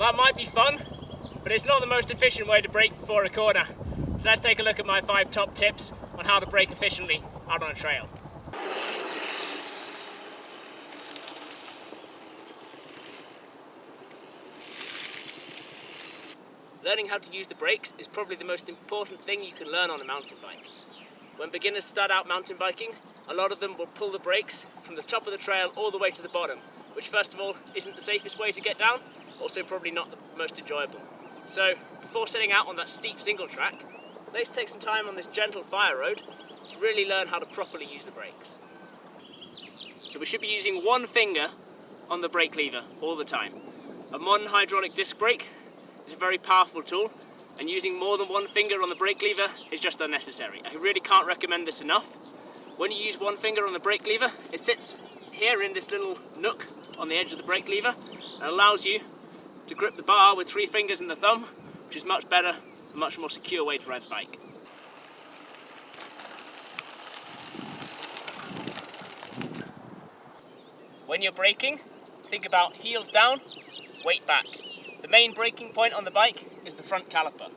That might be fun, but it's not the most efficient way to brake before a corner. So let's take a look at my 5 top tips on how to brake efficiently out on a trail. Learning how to use the brakes is probably the most important thing you can learn on a mountain bike. When beginners start out mountain biking, a lot of them will pull the brakes from the top of the trail all the way to the bottom, which first of all isn't the safest way to get down, also probably not the most enjoyable. So before setting out on that steep single track, let's take some time on this gentle fire road to really learn how to properly use the brakes. So we should be using one finger on the brake lever all the time. A modern hydraulic disc brake is a very powerful tool, and using more than one finger on the brake lever is just unnecessary. I really can't recommend this enough. When you use one finger on the brake lever, it sits here in this little nook on the edge of the brake lever and allows you to grip the bar with 3 fingers and the thumb, which is much better, a much more secure way to ride the bike. When you're braking, think about heels down, weight back. The main braking point on the bike is the front caliper.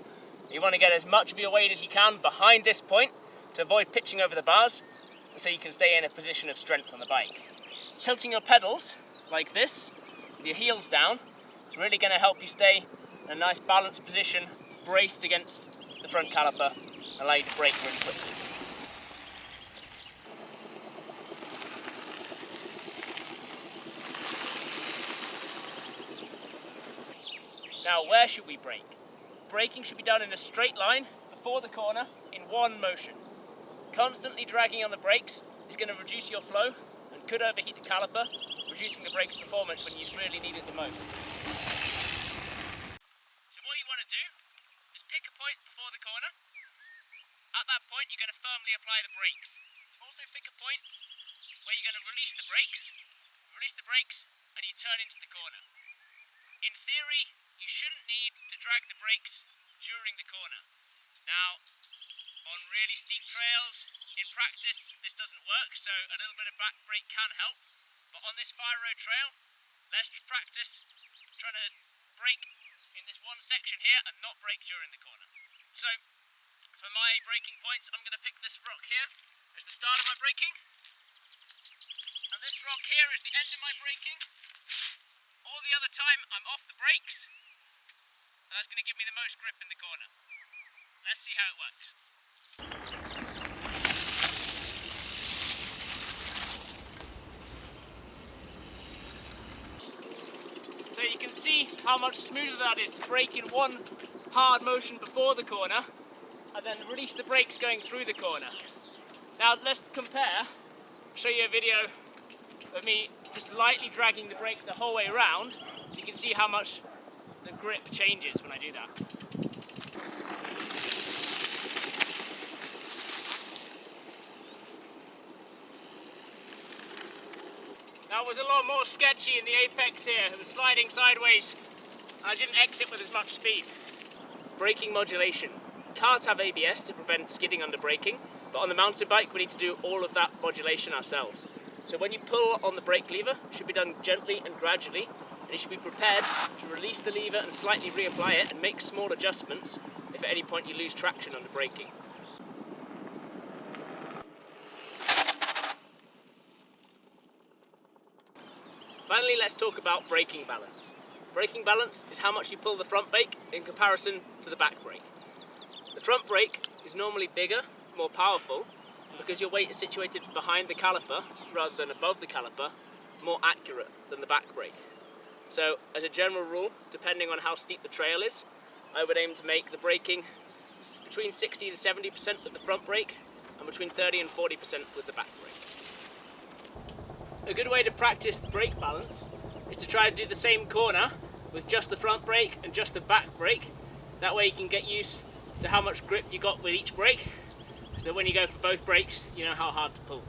You want to get as much of your weight as you can behind this point to avoid pitching over the bars, so you can stay in a position of strength on the bike. Tilting your pedals like this, with your heels down, is really going to help you stay in a nice balanced position, braced against the front caliper, and allow you to brake when you twist. Now, where should we brake? Braking should be done in a straight line before the corner in one motion. Constantly dragging on the brakes is going to reduce your flow and could overheat the caliper, reducing the brake's performance when you really need it the most. So what you want to do is pick a point before the corner. At that point you're going to firmly apply the brakes. Also pick a point where you're going to release the brakes and you turn into the corner. In theory, you shouldn't need to drag the brakes during the corner. Now, on really steep trails, in practice, this doesn't work, so a little bit of back brake can help. But on this fire road trail, let's practice trying to brake in this one section here and not brake during the corner. So, for my braking points, I'm going to pick this rock here as the start of my braking. And this rock here is the end of my braking. All the other time, I'm off the brakes. And that's going to give me the most grip in the corner. Let's see how it works. So you can see how much smoother that is to brake in one hard motion before the corner and then release the brakes going through the corner. Now let's compare. I'll show you a video of me just lightly dragging the brake the whole way around. You can see how much the grip changes when I do that. That was a lot more sketchy in the apex here. It was sliding sideways and I didn't exit with as much speed. Braking modulation. Cars have ABS to prevent skidding under braking, but on the mountain bike we need to do all of that modulation ourselves. So when you pull on the brake lever, it should be done gently and gradually, and you should be prepared to release the lever and slightly reapply it and make small adjustments if at any point you lose traction under braking. Finally, let's talk about braking balance. Braking balance is how much you pull the front brake in comparison to the back brake. The front brake is normally bigger, more powerful, because your weight is situated behind the caliper rather than above the caliper, more accurate than the back brake. So as a general rule, depending on how steep the trail is, I would aim to make the braking between 60 to 70% with the front brake and between 30 and 40% with the back brake. A good way to practice the brake balance is to try to do the same corner with just the front brake and just the back brake. That way you can get used to how much grip you got with each brake, so that when you go for both brakes, you know how hard to pull.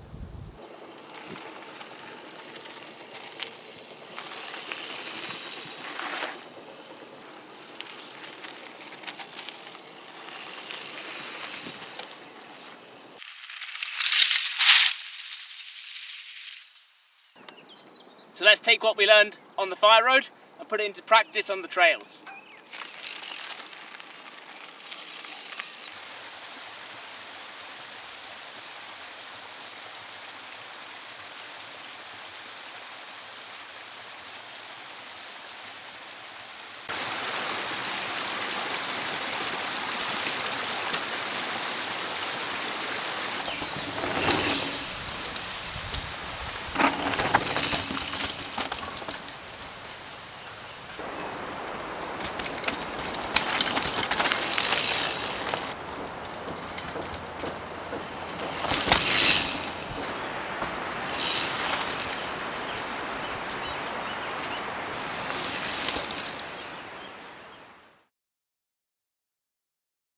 So let's take what we learned on the fire road put it into practice on the trails.